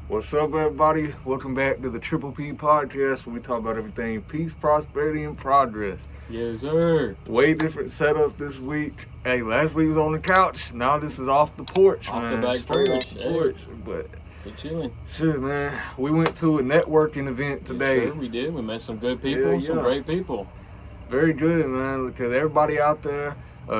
What's up, everybody? Welcome back to the Triple P Podcast, where we talk about everything peace, prosperity, and progress. Yes, sir. Way different setup this week. Hey, last week was on the couch. Now this is off the porch, Off man. the back Straight porch. off the porch. But We're chilling. shit, man, we went to a networking event today. Yes, sir, we did. We met some good people, some great people. Very good, man. Because everybody out there,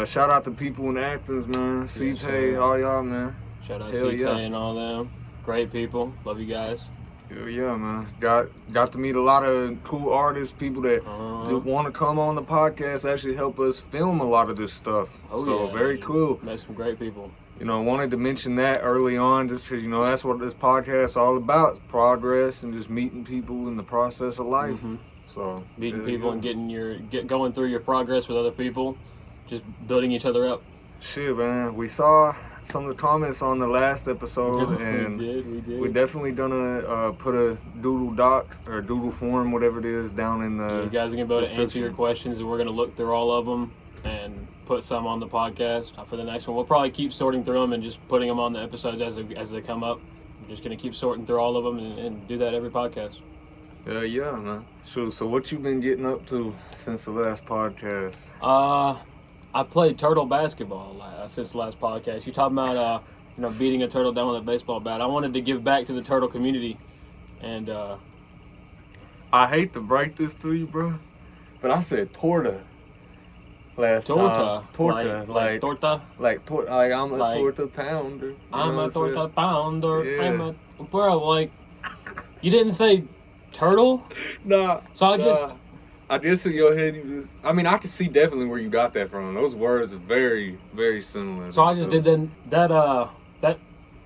shout out to people in Athens, man. CT, all y'all, man. Shout out Hell CT yeah. and all them. Great people. Love you guys. Hell yeah, man. Got to meet a lot of cool artists, people that want to come on the podcast, actually help us film a lot of this stuff. Oh, so yeah. very cool. Met some great people. You know, wanted to mention that early on just because, you know, that's what this podcast is all about, progress and just meeting people in the process of life. Mm-hmm. So Meeting people and going through your progress with other people, just building each other up. Shit, man. We saw some of the comments on the last episode, and we did. we're definitely gonna put a doodle doc or doodle form, whatever it is, down in the. You guys are gonna be able to answer description. your questions, and we're gonna look through all of them and put some on the podcast for the next one. We'll probably keep sorting through them and just putting them on the episodes as they come up. We're just gonna keep sorting through all of them and do that every podcast. Yeah, man. So what you been getting up to since the last podcast? I played turtle basketball since the last podcast. You talking about beating a turtle down with a baseball bat. I wanted to give back to the turtle community, and I hate to break this to you, bro, but I said torta last time. Torta, like torta. like I'm a Like- torta pounder. You I'm know a what I'm saying? torta pounder. Yeah. I'm a bro. Like you didn't say turtle, Nah. so I just I did see your head. I mean, I can see definitely where you got that from. Those words are very, very similar. so I just did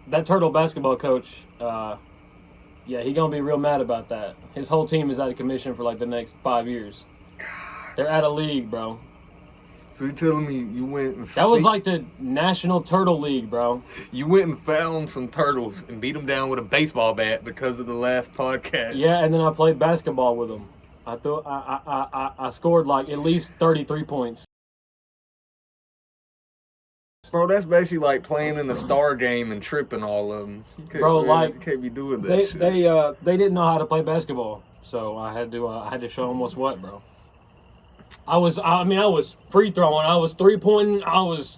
that turtle basketball coach. Yeah, he gonna be real mad about that. His whole team is out of commission for like the next 5 years. They're out of league, bro. So you telling me you went and That was like the National Turtle League, bro. you went and found some turtles and beat them down with a baseball bat because of the last podcast? Yeah, and then I played basketball with them. I scored like at least 33 points. Bro, that's basically like playing in the star game and tripping all of them. Bro, like, you can't be doing that They shit. they didn't know how to play basketball, so I had to show them what's what, bro. I was free throwing, I was 3-pointing, I was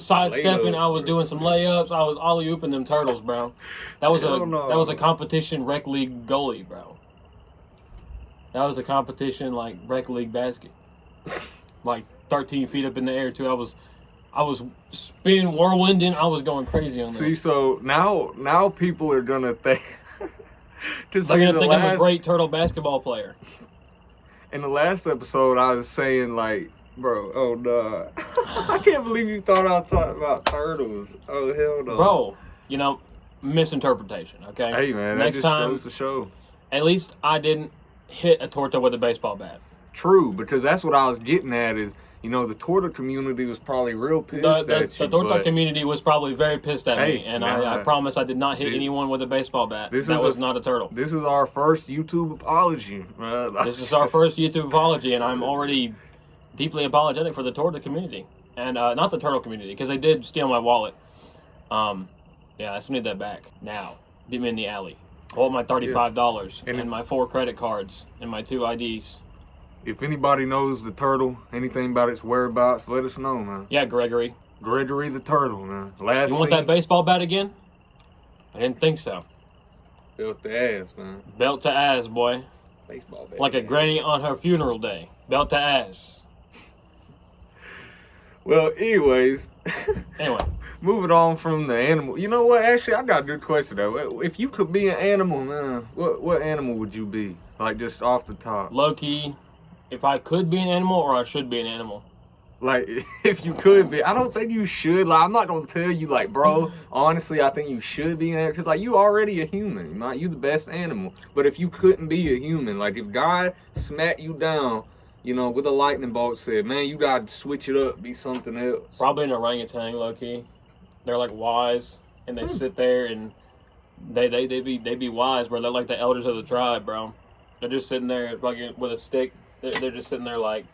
sidestepping, Layup, I was doing some layups, I was alley-ooping them turtles, bro. That was Hell no. that was a competition rec league goalie, bro. That was a competition like rec league basket, like 13 feet up in the air too. I was spin whirlwinding. I was going crazy on that. See, so now people are gonna think. They're gonna think I'm a great turtle basketball player. In the last episode, I was saying like, bro, oh no, I can't believe you thought I was talking about turtles. Oh hell no, Bro. Misinterpretation. Okay. Hey man, Next that just time, goes to show. at least I didn't hit a torta with a baseball bat. True, because that's what I was getting at is, you know, the torta community was probably real pissed at you. The torta but community was probably very pissed at me, Hey, and man, I promise I did not hit Dude, anyone with a baseball bat. this That is was a- not a turtle. This is our first YouTube apology. This is our first YouTube apology, and I'm already deeply apologetic for the torta community, and not the turtle community, because they did steal my wallet. Yeah, I still need that back now. Beat me in the alley. I want my $35 And and my 4 credit cards and my 2 IDs. If anybody knows the turtle, anything about its whereabouts, let us know, man. Yeah, Gregory. Gregory the turtle, man. You want that baseball bat again? I didn't think so. Built the ass, man. Belt to ass, boy. Baseball bat. Like a granny on her funeral day. Belt to ass. Well, anyways, Anyway, moving on from the animal. You know what? Actually, I got a good question though. If you could be an animal, man, what animal would you be? Like just off the top. low-key, if I could be an animal or I should be an animal. Like, if you could be, I don't think you should. Like, I'm not gonna tell you, like, bro. Honestly, I think you should be an animal. Cause like, you already a human. You the best animal. But if you couldn't be a human, like, if God smacked you down, you know, with a lightning bolt, said, man, you gotta switch it up, be something else. Probably an orangutan, low-key. They're like wise, and they sit there and they be wise, bro. They're like the elders of the tribe, bro. They're just sitting there like with a stick. They're just sitting there like,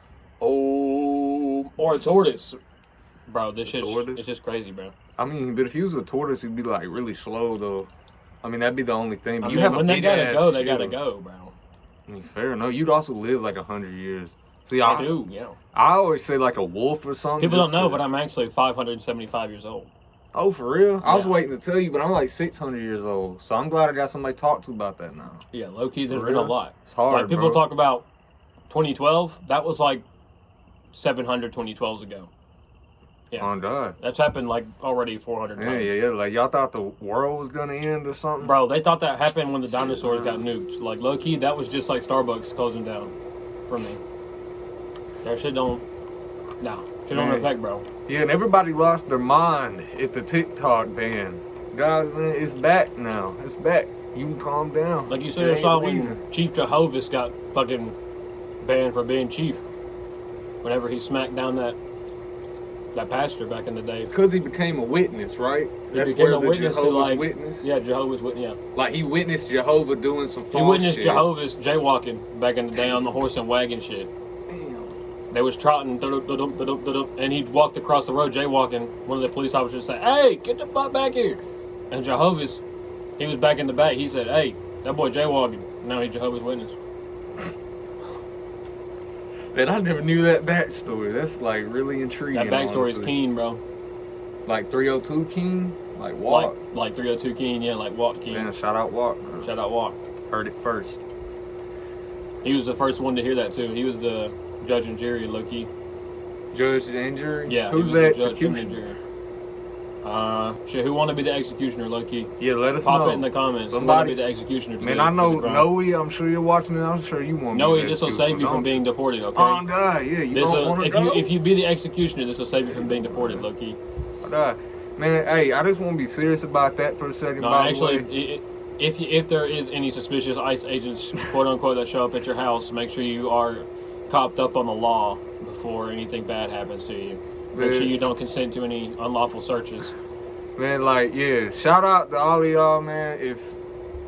oh, or a tortoise, bro. This shit, it's just crazy, bro. I mean, but if he was a tortoise, he'd be like really slow though. I mean, that'd be the only thing. But I you mean, have when a they gotta big-ass go, they shield. gotta go, bro. I mean, fair enough. You'd also live like 100 years. See, I do, yeah. I always say like a wolf or something. People don't know, but I'm actually 575 years old. Oh, for real? I was Yeah. waiting to tell you, but I'm like 600 years old. So I'm glad I got somebody to talk to about that now. Yeah, low-key, there's For been a real? lot. It's hard, Like, people bro. talk about 2012. That was like 700 2012s ago. Yeah. Oh, God. That's happened like already 400 Yeah, times. yeah. Like, y'all thought the world was going to end or something? Bro, they thought that happened when the dinosaurs got nuked. Like, low-key, that was just like Starbucks closing down for me. That shit don't... No. Shit don't Man. affect, bro. Yeah, and everybody lost their mind at the TikTok ban. God, man, it's back now. It's back. You can calm down. Like you It said, I ain't saw leaving. when Chief Jehovah's got fucking banned for being chief. Whenever he smacked down that pastor back in the day. Because he became a witness, right? He That's became where a the witness to, Jehovah's like- Witness. Yeah, Jehovah's Witness, yeah. Like, he witnessed Jehovah doing some false He witnessed shit. Jehovah's jaywalking back in the day on the horse and wagon shit. Damn. They was trotting, and he walked across the road jaywalking. One of the police officers said, "Hey, get the butt back here!" And Jehovah's, he was back in the back. He said, "Hey, that boy jaywalking." Now he's Jehovah's Witness. Man, I never knew that backstory. That's like really intriguing. That backstory is honestly. keen, bro. Like 302 King? Like Walk? Like 302 Keen, yeah, like Walt Keen. Man, shout out Walk. Man. Shout out Walt. Heard it first. He was the first one to hear that too. He was the judge and jury, low key. Judge and jury? Yeah. Who's he the was judge and executioner? jury. Shit, who want to be the executioner, low key? Yeah, let us Pop know. it in the comments. Somebody- Who want to be the executioner? Man, today I know for the crime? Noe. I'm sure you're watching it. I'm sure you want me Noe, to this will execute save you him, from being don't deported, okay? you? Oh, God, yeah. You This don't will, want to go? if you be the executioner, this will save you from being deported, low key. Oh, God. Man, hey, I just want to be serious about that for a second. No, by actually, the way. if there is any suspicious ICE agents, quote unquote, that show up at your house, make sure you are copped up on the law before anything bad happens to you. Make Man. sure you don't consent to any unlawful searches. Man, like, yeah, shout out to all of y'all, man.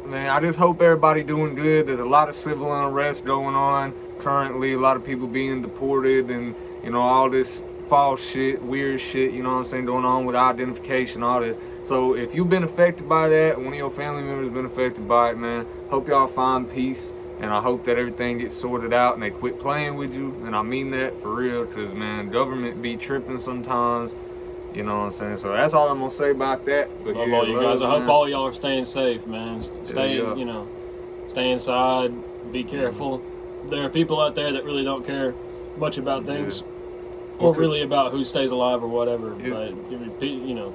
Man, I just hope everybody doing good. There's a lot of civil unrest going on currently. A lot of people being deported and, you know, all this false shit, weird shit, you know what I'm saying, going on with identification, all this. So if you've been affected by that, one of your family members been affected by it, man, hope y'all find peace. And I hope that everything gets sorted out and they quit playing with you. And I mean that for real, because, man, government be tripping sometimes. You know what I'm saying? So that's all I'm going to say about that. But Love yeah, all you guys. I hope man. all y'all are staying safe, man. Stay, Yeah. you know, stay inside. Be careful. There are people out there that really don't care much about things, or Okay. really about who stays alive or whatever. Yeah. But you know,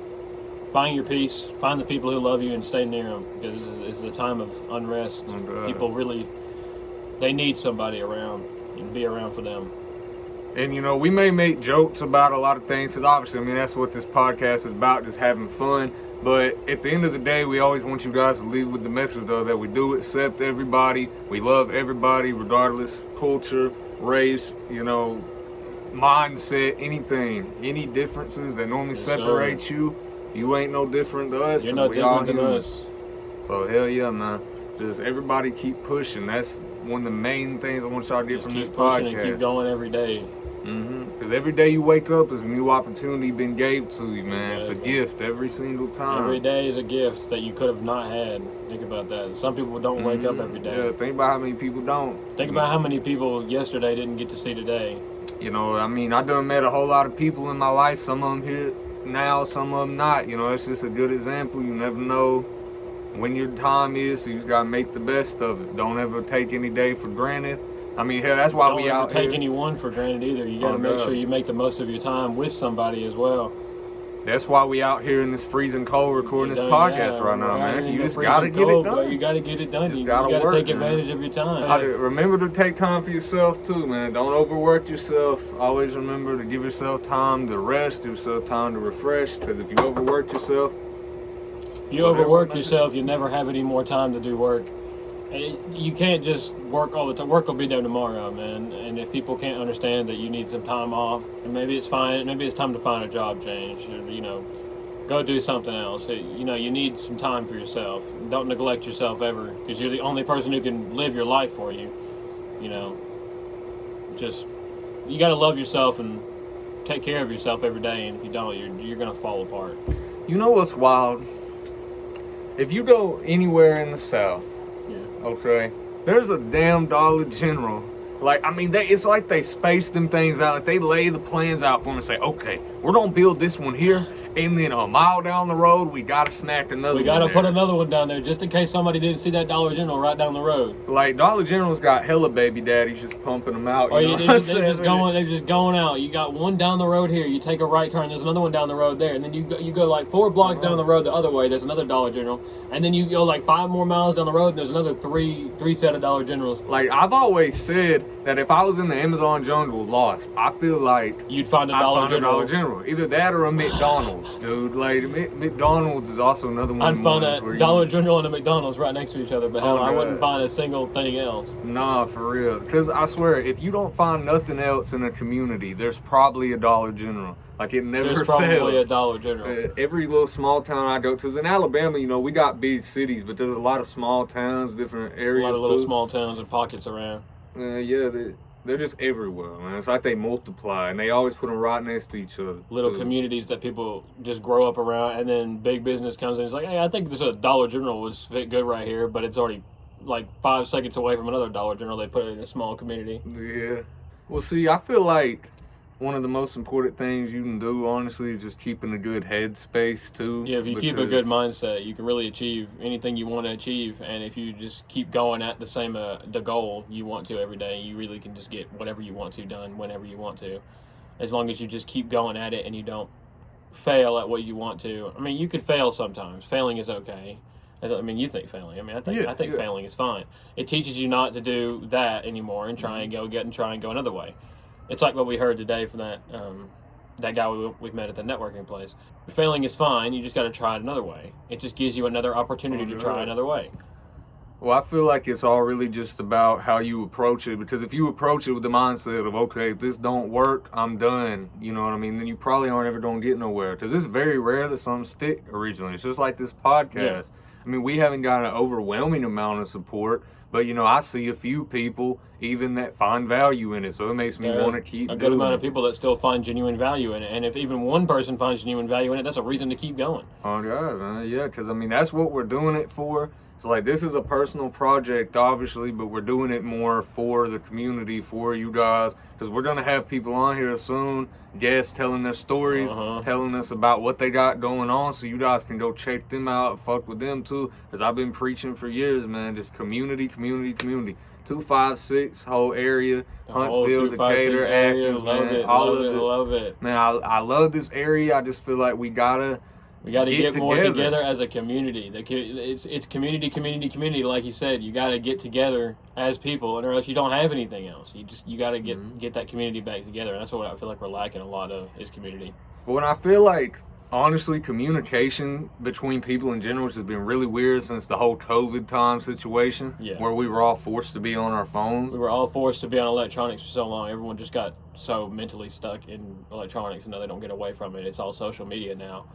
find your peace. Find the people who love you and stay near them, because this is a time of unrest. Oh, God. People really, they need somebody around and be around for them. And, you know, we may make jokes about a lot of things, because obviously, I mean, that's what this podcast is about, just having fun. But at the end of the day, we always want you guys to leave with the message, though, that we do accept everybody. We love everybody, regardless culture, race, you know, mindset, anything. Any differences that normally Yes, separate you, you ain't no different to us. You're 'cause no we all different than human. us. So, hell yeah, man. Just everybody keep pushing. That's one of the main things I want y'all to get Just from keep this pushing podcast. and keep going every day. Because every day you wake up is a new opportunity been gave to you, man. Exactly. It's a gift every single time. Every day is a gift that you could have not had. Think about that. Some people don't wake up every day. Yeah, think about how many people don't. Think about how many people yesterday didn't get to see today. You know, I mean, I done met a whole lot of people in my life. Some of them here now, some of them not. You know, it's just a good example. You never know when your time is, so you just gotta make the best of it. Don't ever take any day for granted. I mean, hell, that's why Don't we ever out take here. anyone for granted either. You got to Oh, make no. sure you make the most of your time with somebody as well. That's why we out here in this freezing cold recording this Yeah, podcast right now, we're out man. here So in you the just freezing gotta get it cold, but done. You got to get it done. Just You gotta got to work, take man. advantage of your time. Remember to take time for yourself too, man. Don't overwork yourself. Always remember to give yourself time to rest, give yourself time to refresh. Because if you overwork yourself, You whatever, overwork man. yourself, you never have any more time to do work. And you can't just work all the time. Work will be there tomorrow, man. And if people can't understand that you need some time off, and maybe it's fine. Maybe it's time to find a job change. Or, you know, go do something else. You know, you need some time for yourself. Don't neglect yourself ever, because you're the only person who can live your life for you. You know, just you got to love yourself and take care of yourself every day. And if you don't, you're gonna fall apart. you know what's wild? if you go anywhere in the South, Yeah. okay, there's a damn Dollar General. Like, I mean, it's like they space them things out. Like, they lay the plans out for them and say, okay, we're going to build this one here, and then a mile down the road, we got to snack another one. We got to put there. another one down there just in case somebody didn't see that Dollar General right down the road. Like, Dollar General's got hella baby daddies just pumping them out. Or You know they're what I'm just saying? they're just going out. You got one down the road here. You take a right turn. There's another one down the road there, and then you go like 4 blocks down the road the other way. There's another Dollar General, and then you go like 5 more miles down the road, and there's another three set of Dollar Generals. Like, I've always said that if I was in the Amazon jungle lost, I feel like You'd find a I'd Dollar find a General. Dollar General. Either that or a McDonald's, dude. Like, McDonald's is also another one. I'd of the find ones a where you- Dollar General and a McDonald's right next to each other, but hell, Oh, I God. wouldn't find a single thing else. Nah, for real. Because I swear, if you don't find nothing else in a community, there's probably a Dollar General. Like, it never There's probably fails. a Dollar General. Every little small town I go to, because in Alabama, you know, we got big cities, but there's a lot of small towns, different A areas lot of little too. small towns and pockets around. Yeah, they're just everywhere, man. It's like they multiply, and they always put them right next to each other. Little too. communities that people just grow up around, and then big business comes in. It's like, hey, I think this Dollar General would fit good right here, but it's already like 5 seconds away from another Dollar General. They put it in a small community. Yeah. Well, see, I feel like one of the most important things you can do, honestly, is just keeping a good headspace too. Yeah, if you keep a good mindset, you can really achieve anything you want to achieve. And if you just keep going at the goal you want to every day, you really can just get whatever you want to done whenever you want to. As long as you just keep going at it and you don't fail at what you want to. I mean, you could fail sometimes. Failing is okay. I mean, you think failing. I mean, I think failing is fine. It teaches you not to do that anymore and try and go another way. It's like what we heard today from that guy we met at the networking place. Failing is fine. You just got to try it another way. It just gives you another opportunity to try another way. Well, I feel like it's all really just about how you approach it, because if you approach it with the mindset of, okay, if this don't work, I'm done, you know what I mean, then you probably aren't ever going to get nowhere, because it's very rare that something stick originally. It's just like this podcast. Yeah. I mean, we haven't got an overwhelming amount of support, but, you know, I see a few people even that find value in it, so it makes me want to keep a good amount of it. people that still find genuine value in it. And if even one person finds genuine value in it, that's a reason to keep going. Oh, yeah, man. Yeah, because, I mean, that's what we're doing it for. It's like, this is a personal project, obviously, but we're doing it more for the community, for you guys, because we're going to have people on here soon, guests telling their stories, telling us about what they got going on, so you guys can go check them out, fuck with them too, because I've been preaching for years, man, just community. 256 whole area, Huntsville, Decatur, Athens, man, all of it. Love it. Man, I love this area. I just feel like we gotta get more together as a community. It's community. Like you said, you got to get together as people, or else you don't have anything else. You got to get that community back together, and that's what I feel like we're lacking a lot of is community. But when I feel like, honestly, communication between people in general has been really weird since the whole COVID time situation, where we were all forced to be on our phones. We were all forced to be on electronics for so long. Everyone just got so mentally stuck in electronics, and now they don't get away from it. It's all social media now.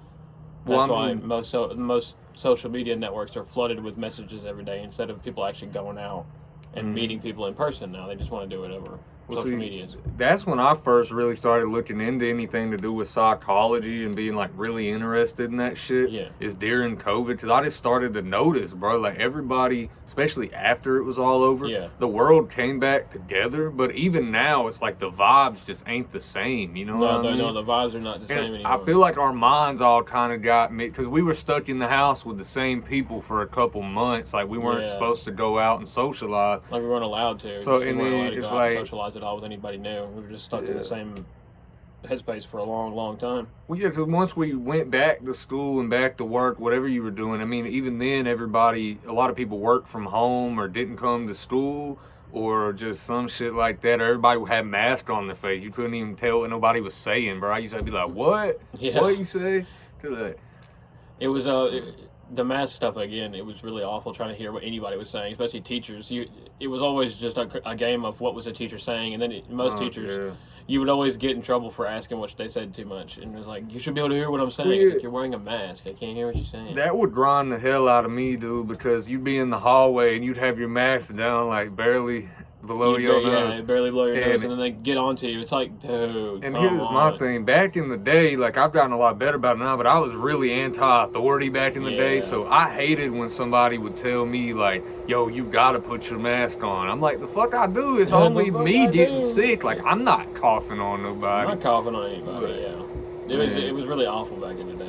That's why most social media networks are flooded with messages every day instead of people actually going out and meeting people in person now. They just want to do it over social media. That's when I first really started looking into anything to do with psychology and being like really interested in that shit. Yeah. Is during COVID, because I just started to notice, bro, like everybody, especially after it was all over, the world came back together. But even now, it's like the vibes just ain't the same. You know what I mean? No, the vibes are not the same anymore. I feel like our minds all kind of got me, because we were stuck in the house with the same people for a couple months. Like we weren't supposed to go out and socialize. Like we weren't allowed to. So we and weren't then allowed to it's go out and like socialize at all with anybody new. We were just stuck in the same headspace for a long time. Well, yeah, because once we went back to school and back to work, whatever you were doing, I mean, even then, a lot of people worked from home or didn't come to school or just some shit like that. Everybody had masks on their face. You couldn't even tell what nobody was saying, bro. I used to be like, what? Yeah. What you say? It was the mask stuff again. It was really awful trying to hear what anybody was saying, especially teachers. It was always just a game of what was the teacher saying, and then most teachers, you would always get in trouble for asking what they said too much, and it was like, you should be able to hear what I'm saying. It's like, you're wearing a mask. I can't hear what you're saying. That would grind the hell out of me, dude, because you'd be in the hallway and you'd have your mask down like barely below your nose. Yeah, barely below your nose, And- and then they get onto you. It's like, dude, And come here's on. my thing. Back in the day, like I've gotten a lot better about it now, but I was really anti-authority back in the day. Yeah. So I hated when somebody would tell me like, "Yo, you gotta put your mask on." I'm like, "The fuck I do? It's Yeah, the only fuck me I getting do." sick. Like I'm not coughing on I'm nobody." not coughing on anybody. Yeah, Man. it was really awful back in the day.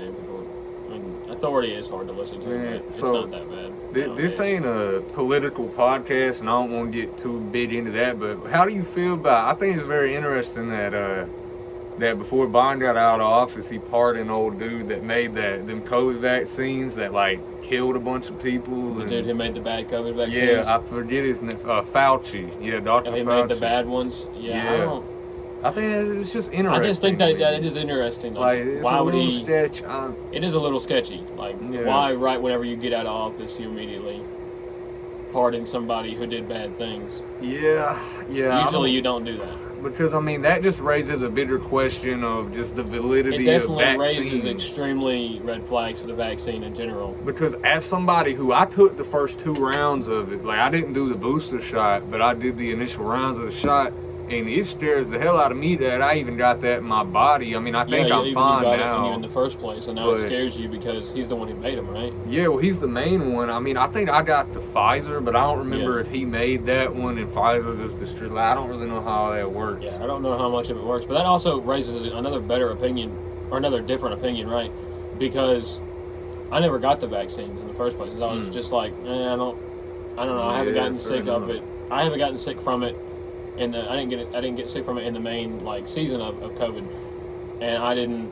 I mean, authority is hard to listen to, Man, but it's so not that bad. This nowadays. ain't a political podcast, and I don't want to get too big into that. But how do you feel about? I think it's very interesting that before Biden got out of office, he pardoned an old dude that made them COVID vaccines that like killed a bunch of people. The and, dude who made the bad COVID vaccines. yeah, I forget his name. Fauci. Yeah, Dr. He Fauci. made the bad ones. Yeah. I think it's just interesting. I just think that it is interesting. like it's why a would little he? sketch. It is a little sketchy. Like, Yeah. why right whenever you get out of office, you immediately pardon somebody who did bad things? Yeah. I Usually, you don't do that. because I mean that just raises a bigger question of just the It validity of definitely vaccines. raises extremely red flags for the vaccine in general. Because as somebody who I took the first 2 rounds of it, like I didn't do the booster shot, but I did the initial rounds of the shot, and it scares the hell out of me that I even got that in my body. I mean, I think yeah, I'm even fine you got it now. in the first place, and now it But- scares you because he's the one who made them, right? Yeah, well, he's the main one. I mean, I think I got the Pfizer, but I don't remember Yeah. if he made that one and Pfizer just distributed. I don't really know how that works. Yeah, I don't know how much of it works, but that also raises another better opinion, or another different opinion, right? Because I never got the vaccines in the first place. I was just like, I don't know. I haven't Yeah, gotten fair sick of enough. it. I haven't gotten sick from it. I didn't get sick from it in the main like season of COVID, and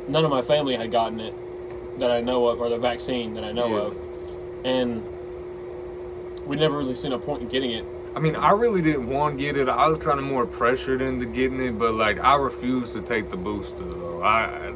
none of my family had gotten it that I know of, or the vaccine that I know Yeah. of, and we never really seen a point in getting it. I mean, I really didn't want to get it. I was kind of more pressured into getting it, but like I refused to take the booster though.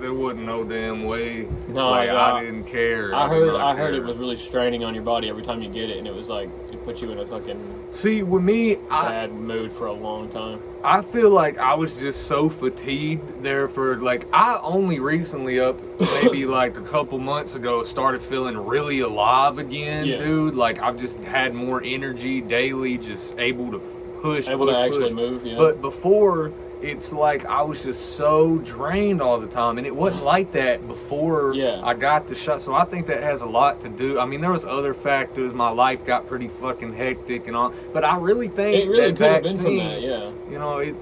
There wasn't no damn way. No, like yeah. I didn't care. I did not heard it care. was really straining on your body every time you get it, and it was like it put you in a fucking See, with me, bad mood for a long time. I feel like I was just so fatigued there for like I only recently up maybe like a couple months ago started feeling really alive again, Yeah. dude. Like I've just had more energy daily, just able to push, Able push, to actually push. move, yeah. But before, it's like I was just so drained all the time, and it wasn't like that before Yeah. I got the shot. So I think that has a lot to do. I mean, there was other factors. My life got pretty fucking hectic and all, but I really think It really that could have been vaccine, from that, yeah. you know, it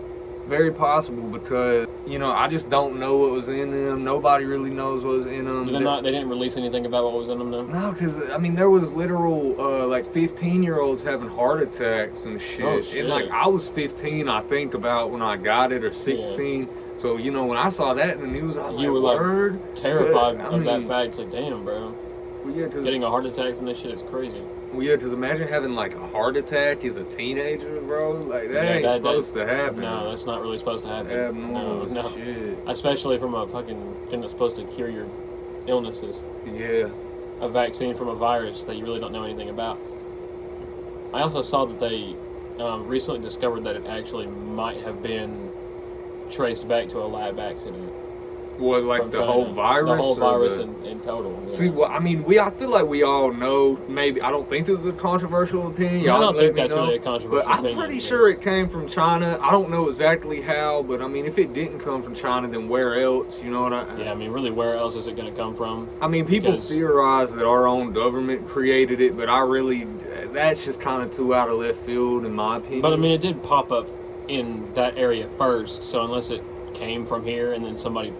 very possible because I just don't know what was in them. Nobody really knows what was in them. They didn't release anything about what was in them, though. No, because I mean, there was literal like 15-year-olds having heart attacks and shit. Oh, shit. And like I was 15, I think about when I got it, or 16. So when I saw that in the news, I was You like, were, like, word. Terrified I of that mean, fact. It's like, damn, bro. Well, yeah, Getting a heart attack from this shit is crazy. because imagine having like a heart attack as a teenager, bro. Like that Yeah, ain't that- supposed to happen. No, that's not really supposed to happen. abnormal No. shit. Especially from a fucking thing that's supposed to cure your illnesses. Yeah. A vaccine from a virus that you really don't know anything about. I also saw that they recently discovered that it actually might have been traced back to a lab accident. What, like from the China. whole virus? The whole or virus the- in total. Yeah. See, well, I mean, I feel like we all know. Maybe I don't think this is a controversial opinion. I Y'all don't let think me that's know. really a controversial But I'm opinion, pretty yeah. sure it came from China. I don't know exactly how, but I mean, if it didn't come from China, then where else? You know what I? Yeah, I mean, really, where else is it going to come from? I mean, people Because- theorize that our own government created it, but that's just kind of too out of left field in my opinion. But I mean, it did pop up in that area first, so unless it came from here and then somebody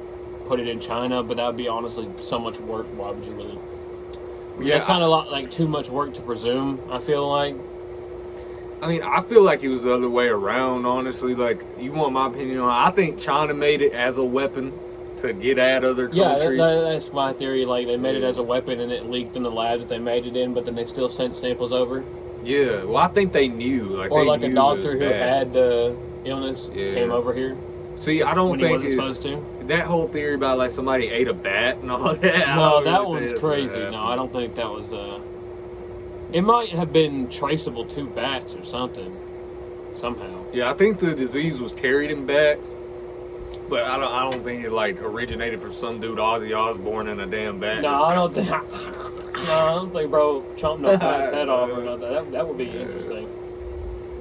put it in China, but that would be honestly so much work. Why would you really? yeah, It's kind of like too much work to presume. I feel like. I mean, I feel like it was the other way around, honestly. Like, you want my opinion on it? I think China made it as a weapon to get at other Yeah, countries. that's my theory. Like they made it as a weapon and it leaked in the lab that they made it in, but then they still sent samples over. Yeah, well, I think they knew. Or they like a knew doctor it was who bad. had the illness Yeah. came over here See, I don't when he think wasn't it's supposed to. that whole theory about like somebody ate a bat and all that. I No, don't that really one's think that's what crazy. happened. No, I don't think that was. It might have been traceable to bats or something, somehow. Yeah, I think the disease was carried in bats, but I don't think it like originated from some dude Ozzy Osbourne in a damn bat. No, I don't think. No, I don't think, bro, chomping a bat's head off or nothing. That would be interesting.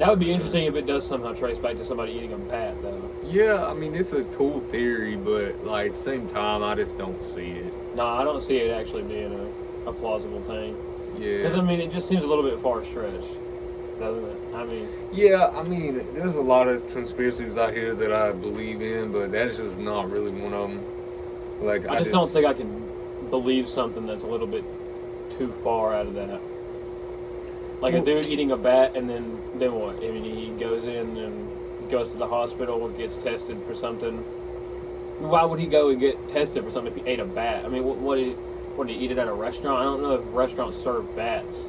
That would be interesting if it does somehow trace back to somebody eating a bat, though. Yeah, I mean, it's a cool theory, but like at the same time, I just don't see it. No, I don't see it actually being a plausible thing. Yeah. Because, I mean, it just seems a little bit far-stretched, doesn't it? I mean... Yeah, I mean, there's a lot of conspiracies out here that I believe in, but that's just not really one of them. Like, I just don't think I can believe something that's a little bit too far out of that. Like a dude eating a bat, and then what? I mean, he goes in and goes to the hospital and gets tested for something. Why would he go and get tested for something if he ate a bat? I mean, what did he eat it at a restaurant? I don't know if restaurants serve bats.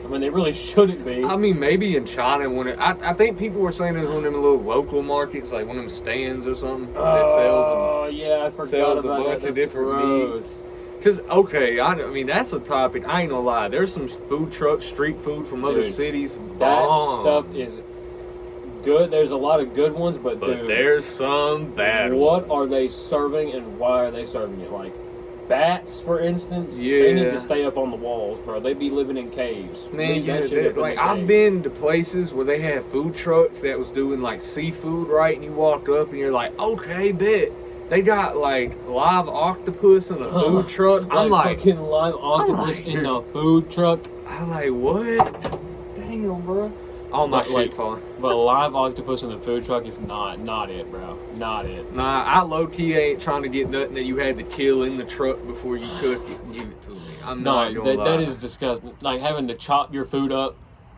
I mean, they really shouldn't be. I mean, maybe in China, I think people were saying it was one of them little local markets, like one of them stands or something. That sells yeah, I forgot sells about a bunch that. of different meats. Cause okay, I mean that's a topic. I ain't gonna lie. There's some food trucks, street food from other cities. That stuff is good. There's a lot of good ones, but dude, there's some bad What ones. are they serving, and why are they serving it? Like bats, for instance. Yeah. They need to stay up on the walls, bro. They be living in caves. Man, Leave that yeah, shit up in like the I've cave. been to places where they had food trucks that was doing like seafood, right? And you walked up and you're like, okay, bet. They got like live octopus in a food truck. I'm like, fucking live octopus in a food truck. I'm like, what? Damn, bro. All my shit like, falling. But live octopus in the food truck is not it, bro. Not it. Nah, I low key ain't trying to get nothing that you had to kill in the truck before you cook it and give it to me. I'm not gonna lie. That is disgusting. Like having to chop your food up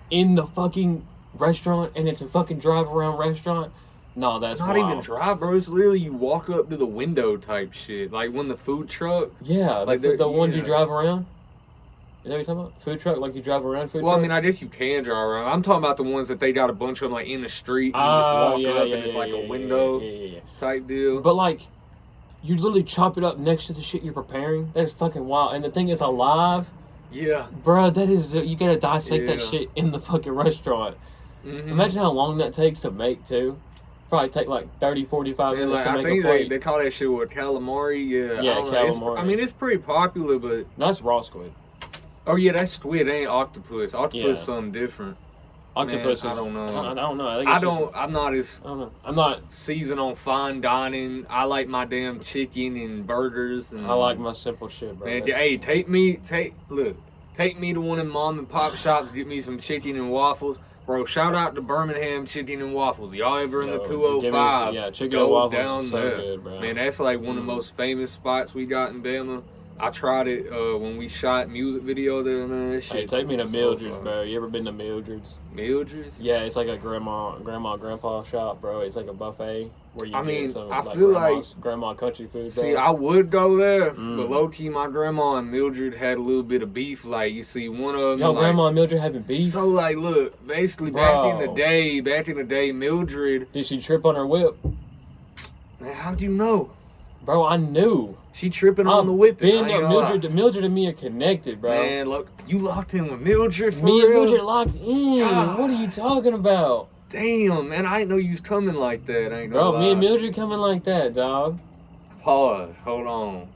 in the fucking restaurant, and it's a fucking drive around restaurant. No, that's not wild. even dry, bro. It's literally you walk up to the window type shit. Like when the food truck. Yeah, like the ones you drive around. Is that what you're talking about? Food truck, like you drive around food truck? Well, I mean, I guess you can drive around. I'm talking about the ones that they got a bunch of them like in the street and you just walk up and it's like a window type deal. But like, you literally chop it up next to the shit you're preparing. That is fucking wild. And the thing is alive. Yeah. Bro, that is, you gotta dissect that Yeah. shit in the fucking restaurant. Mm-hmm. Imagine how long that takes to make, too. Probably take like 30, 45 And minutes like, to I make think a plate. they call that shit with calamari. Yeah. Yeah, I don't know. calamari. I mean, it's pretty popular, but. No, that's raw squid. Oh, yeah, that's squid. Ain't octopus. Octopus is Yeah. something different. Octopus Man, is, I don't know. I don't know. I think I it's don't. I'm not as Just, I don't know. I'm not. seasoned on fine dining. I like my damn chicken and burgers. And I like my simple shit, bro. Man, That's- hey, take me to one of them mom and pop shops. Get me some chicken and waffles, bro. Shout out to Birmingham Chicken and Waffles. Y'all ever in the Yo, 205? yeah, chicken go and waffles down is so there. good, bro. Man, that's like one of the most famous spots we got in Bama. I tried it when we shot music video there, man. That shit Hey, take me to was so Mildred's, fun. bro. You ever been to Mildred's? Mildred's? Yeah, it's like a grandpa shop, bro. It's like a buffet where you I mean, get some I like feel like- grandma country food. Bro. See, I would go there, Mm. but low key, my grandma and Mildred had a little bit of beef. Like, you see, one of them. Yo, like, grandma and Mildred having beef? So, like, look, basically, back in Bro. the day, Mildred. Did she trip on her whip? Man, how'd you know? Bro, I knew. She tripping on the whipping. I ain't gonna lie. Mildred and me are connected, bro. Man, look, you locked in with Mildred for Me and real? Mildred locked in. God. What are you talking about? Damn, man, I didn't know you was coming like that. I ain't Bro, gonna me and lie. Mildred coming like that, dog. Pause. Hold on.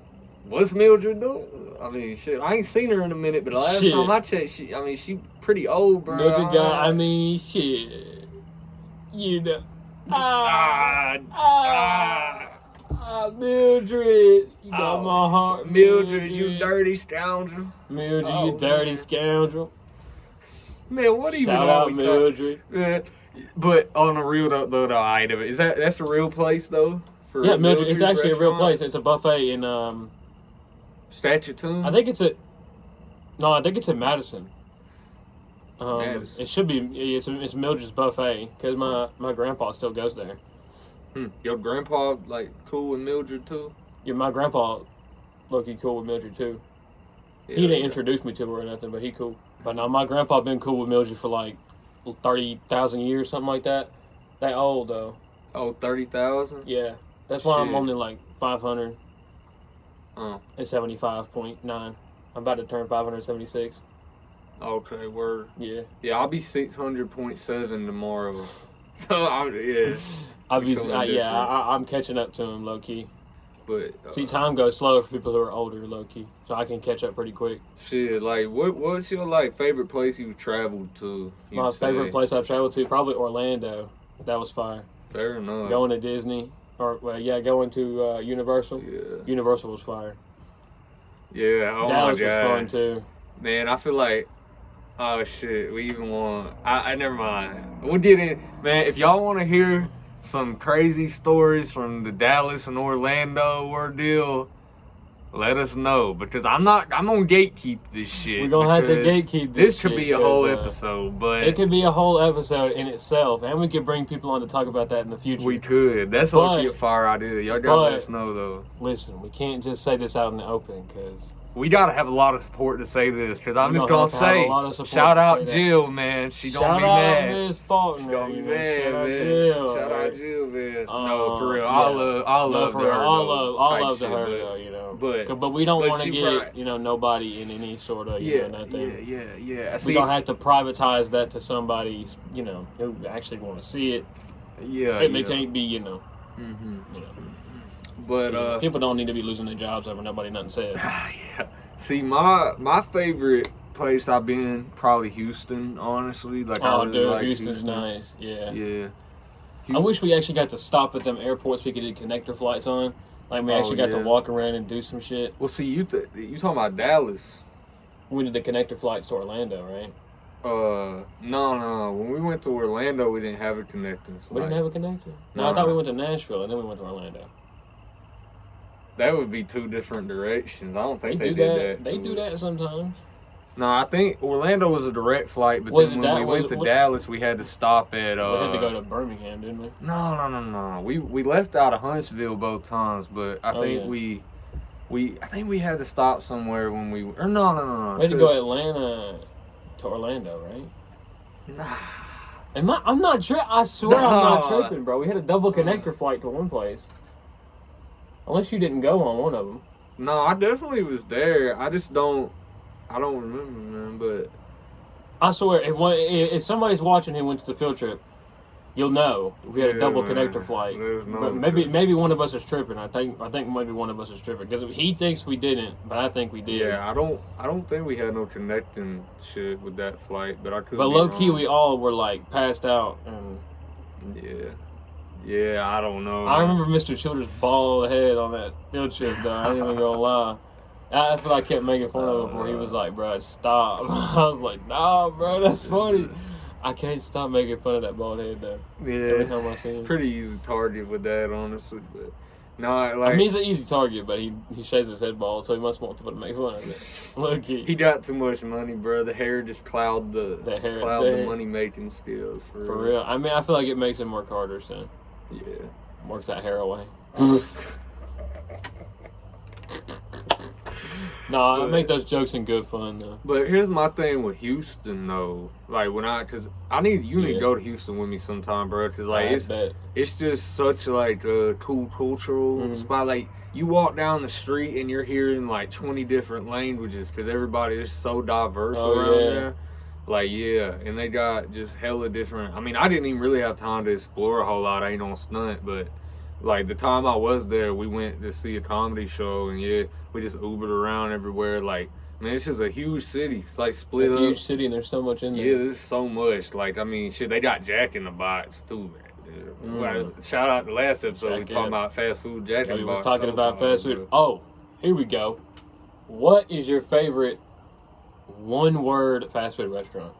What's Mildred doing? I mean, shit, I ain't seen her in a minute, but the last Shit. time I checked, she pretty old, bro. Mildred got, I mean, shit. You know. Mildred. You got my heart. Mildred, you dirty scoundrel. Mildred, Oh, you dirty man. scoundrel. Man, what even Shout are out we talking? Mildred. Man, but on a real though, the item is that's a real place though. For Yeah, Mildred. It's Mildred's actually a real restaurant? place. It's a buffet in Statue Tomb. I think it's I think it's in Madison. Madison. It should be. It's Mildred's buffet because my grandpa still goes there. Your grandpa like cool with Mildred too? Yeah, my grandpa look-y cool with Mildred too. Yeah, He didn't yeah. introduce me to her or nothing, but he cool. But no, my grandpa been cool with Mildred for like 30,000 years, something like that. That old though. Oh, 30,000? Yeah, that's why I'm Shit. only like 500 Oh, and 75.9. I'm about to turn 576. okay, word. Yeah. Yeah, I'll be 600.7 tomorrow. So yeah. I'll be, Becoming yeah, different. I'm catching up to him low key. But See, time goes slow for people who are older, low key, so I can catch up pretty quick. shit, like what's your like favorite place you've traveled to? My favorite place I've traveled to probably Orlando. That was fire. Fair enough. Going to Disney, or going to Universal. Yeah. Universal was fire. Yeah. Oh Dallas my god. was fun too. Man, I feel like, oh shit, we even want. I never mind. We'll get in, man. If y'all want to hear some crazy stories from the Dallas and Orlando ordeal, let us know, because I'm gonna gatekeep this shit. We're gonna have to because gatekeep this this could shit, be a whole 'cause, episode, but It could be a whole episode in itself, and we could bring people on to talk about that in the future. we could. That's But- a fire idea. Y'all gotta let but- us know though. Listen, we can't just say this out in the open, because We gotta have a lot of support to say this, because I'm We just gonna gonna have to have say, a lot of support shout to out say that. Jill, man. She gonna shout be out mad. Miss Faulkner. She's gonna be you know, mad, shout out man. Jill, Shout right? out Jill, man. No, for real. Yeah. All No, love for to real. her. All though, love type to shit, her, but- though, you know. but- we don't but want to she get, probably- nobody in any sort of, nothing. Yeah. We See, don't have to privatize that to somebody, who actually want to see it. yeah, It can't be, Mm-hmm. you know. But People don't need to be losing their jobs over nobody nothing said. yeah. See, my favorite place I've been probably Houston. Honestly, like I Oh, really dude, like Houston's nice. Yeah. Yeah. I wish we actually got to stop at them airports we could do connector flights on. Like, we Oh, actually got to yeah. walk around and do some shit. Well, see, you talking about Dallas? We did the connector flights to Orlando, right? No. When we went to Orlando, we didn't have a connector. We didn't have a connector. No, No. I thought we went to Nashville and then we went to Orlando. That would be two different directions. I don't think they do did that. that. They to do us. that sometimes. No, I think Orlando was a direct flight, but Was then it when that- we was went it- to what- Dallas, we had to stop at. We had to go to Birmingham, didn't we? No. We left out of Huntsville both times, but I Oh, think yeah. I think we had to stop somewhere when we or no. We had to go Atlanta to Orlando, right? Nah. I'm not tripping. I swear I'm not No. tripping, bro. We had a double connector flight to one place. Unless you didn't go on one of them. No, I definitely was there. I don't remember, man. But I swear, if somebody's watching who went to the field trip, you'll know we had a Yeah, double man. connector flight. There's no But maybe one of us is tripping. I think maybe one of us is tripping because he thinks we didn't, but I think we did. yeah, I don't think we had no connecting shit with that flight. But I could. But be low key, wrong. we all were like passed out, and Yeah, I don't know. I remember Mr. Childers' bald head on that field trip, though. I ain't even gonna lie. That's what I kept making fun of him for. He was like, bro, stop. I was like, nah, bro, that's funny. I can't stop making fun of that bald head, though. Every Yeah, time I see him. pretty easy target with that, honestly. But no, like I mean, he's an easy target, but he shaves his head bald, so he must want people to make fun of it. Low key. he got too much money, bro. The hair just cloud the hair. money making skills For real. I mean, I feel like it makes him work harder, so Yeah. works that hair away. No, I make those jokes in good fun, though. But here's my thing with Houston, though. Like cause you need to go to Houston with me sometime, bro. Cause like it's just such like a cool cultural spot. Like you walk down the street and you're hearing like 20 different languages, cause everybody is so diverse around there. Like and they got just hella different. I mean, I didn't even really have time to explore a whole lot. I ain't on stunt, but like the time I was there, we went to see a comedy show, and we just Ubered around everywhere. Like, man, it's just a huge city. It's like split up. Huge city, and there's so much in there. Yeah, there's so much. Like, I mean, shit, they got Jack in the Box too, man. Like, shout out the last episode, we talking about fast food Jack in the We Box. was talking about fast food. Bro. Oh, here we go. What is your favorite one-word fast food restaurant?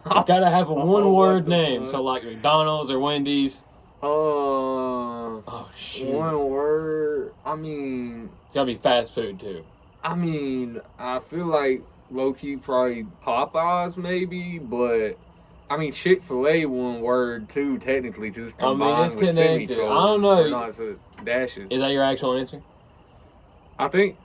It's got to have a one-word name. fuck? So like McDonald's or Wendy's. Oh shoot. one word. I mean, It's got to be fast food too. I feel like low key probably Popeyes maybe, but I mean Chick-fil-A one word too technically, just I mean, combined it's with connected. semicolon. I don't know. Or no, it's a dashes. Is that your actual answer? I think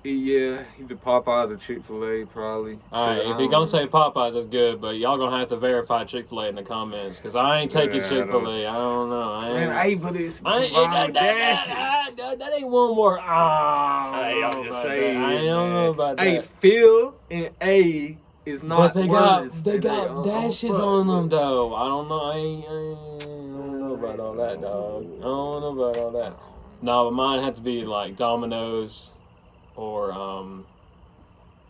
either Popeyes or Chick-fil-A probably. All right, if you're going to say Popeyes, that's good, but y'all going to have to verify Chick-fil-A in the comments, because I ain't taking Yeah, Chick-fil-A. I don't know. Man, but it's I ain't, combined with dashes. that ain't one word. Hey, I was just saying. I don't know about that. Hey, Phil and A is not But they words. got dashes on them, though. I don't know. I don't know about all that, dog. I don't know about all that. No, but mine had to be like Domino's or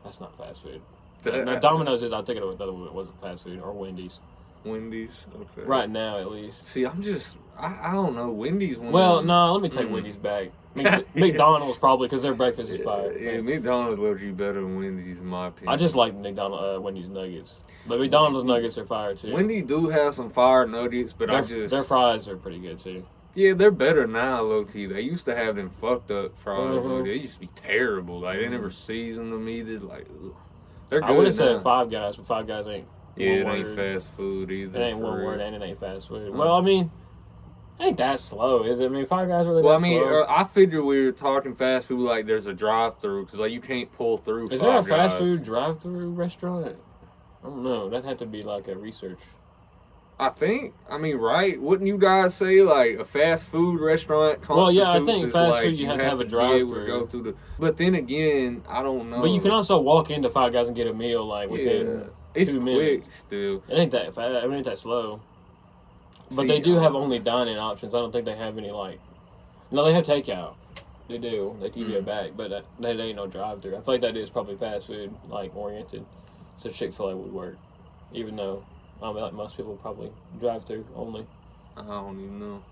that's not fast food. No, Domino's is. I'll take it with the other one. It wasn't fast food or Wendy's. Wendy's, okay. Right now, at least. See, I don't know. Wendy's. Well, no, let me take Wendy's back. McDonald's probably because their breakfast is fire. Yeah, McDonald's loves you better than Wendy's in my opinion. I just like Wendy's nuggets, but McDonald's nuggets are fire too. Wendy's do have some fire nuggets, but their fries are pretty good too. Yeah, they're better now, low key. They used to have them fucked up fries. They used to be terrible. Like they never seasoned them either. Like, ugh. They're good. I would have said Five Guys, but Five Guys ain't. Yeah, it ain't fast food either. It ain't one word, and it ain't fast food. Well, I mean, it ain't that slow, is it? I mean, Five Guys really. Well, I mean, I figured we were talking fast food like there's a drive-through because like you can't pull through. Is there a fast food drive-through restaurant? I don't know. That had to be like a research. I think. I mean, right? Wouldn't you guys say like a fast food restaurant constitutes? Well, yeah, I think fast like, food you have to have a drive-through. Go through the. But then again, I don't know. But you can also walk into Five Guys and get a meal like within. It's 2 quick minutes. still. It ain't that fast. It ain't that slow. But See, they do have only dining options. I don't think they have any like. No, they have takeout. They do. They give you a bag, but they ain't no drive-through. I feel like that is probably fast food like oriented. So Chick-fil-A would work, even though like most people probably drive-through only. I don't even know,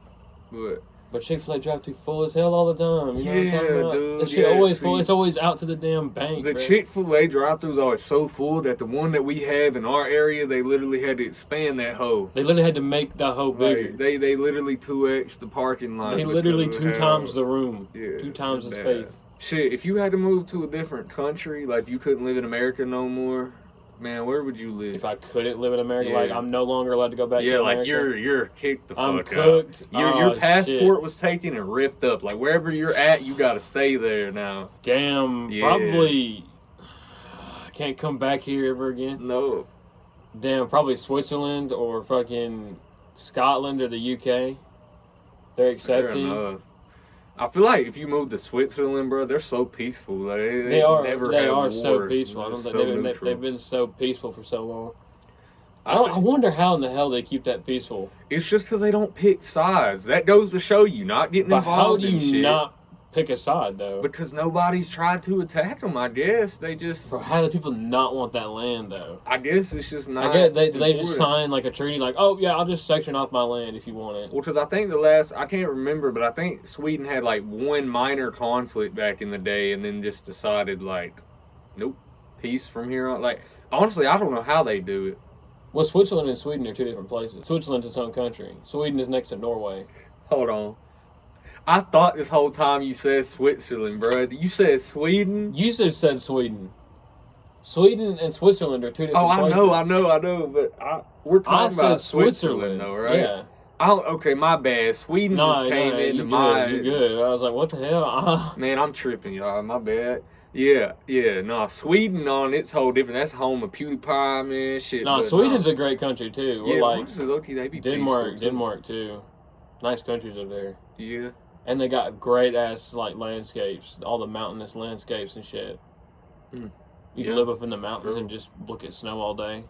But Chick-fil-A drive-through full as hell all the time. You know what I'm talking about? Dude. That shit always full. It's always out to the damn bank. The bro. Chick-fil-A drive-through is always so full that the one that we have in our area, they literally had to expand that hoe. They literally had to make the hoe bigger. Like, they literally 2x the parking lot. They literally 2 times the room. Yeah, 2 times the bad. space. Shit, if you had to move to a different country, like if you couldn't live in America no more, man, where would you live? If I couldn't live in America, like I'm no longer allowed to go back to America. Yeah, like you're kicked the fuck I'm out. cooked. Your passport shit. was taken and ripped up. Like wherever you're at, you gotta stay there now. Damn, probably I can't come back here ever again. No. Damn, probably Switzerland or fucking Scotland or the UK. They're accepting. Fair enough. I feel like if you move to Switzerland, bro, they're so peaceful. Like, they are so peaceful. I don't think they've been so peaceful for so long. I wonder how in the hell they keep that peaceful. It's just because they don't pick sides. That goes to show you not getting involved in shit. How do you not pick a side, though? Because nobody's tried to attack them, I guess. They just... Bro, how do people not want that land, though? I guess it's just not... I get they just sign like a treaty, like, oh, yeah, I'll just section off my land if you want it. Well, because I think I can't remember, but I think Sweden had like one minor conflict back in the day and then just decided like, nope, peace from here on. Like, honestly, I don't know how they do it. Well, Switzerland and Sweden are 2 different places. Switzerland's its own country. Sweden is next to Norway. Hold on. I thought this whole time you said Switzerland, bro. You said Sweden? You just said Sweden. Sweden and Switzerland are 2 different places. I know, but we're talking about Switzerland, though, right? Yeah. Okay, my bad. Sweden just came into my... You're good. I was like, what the hell? Man, I'm tripping, y'all. My bad. Yeah. No, Sweden on its whole different. That's home of PewDiePie, man. Shit. No, Sweden's a great country, too. Yeah, like, they be Denmark, too. Nice countries over there. Yeah. And they got great ass like landscapes, all the mountainous landscapes and shit. You can live up in the mountains and just look at snow all day.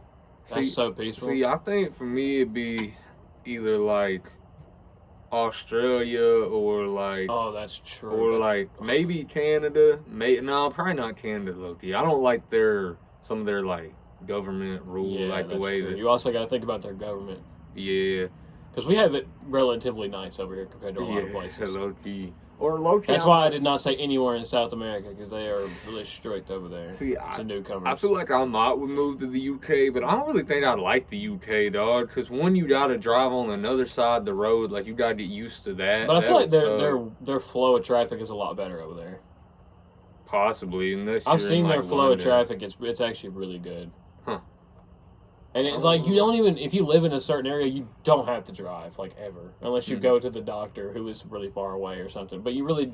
That's so peaceful. See, I think for me it'd be either like Australia or like that's true. Or like maybe Canada. No, probably not Canada, Loki. I don't like some of their like government rule, like the way that you also got to think about their government. Yeah. Because we have it relatively nice over here compared to a lot of places. Low-key. Or low-key. That's why I did not say anywhere in South America, because they are really strict over there. See, to newcomers. I feel like I might would move to the UK, but I don't really think I'd like the UK, dog. Because one, you got to drive on another side of the road. Like, you got to get used to that. But I feel like their flow of traffic is a lot better over there. Possibly. I've seen their flow of traffic. It's actually really good. Huh. And it's like, you don't even, if you live in a certain area, you don't have to drive, like, ever. Unless you go to the doctor who is really far away or something. But you really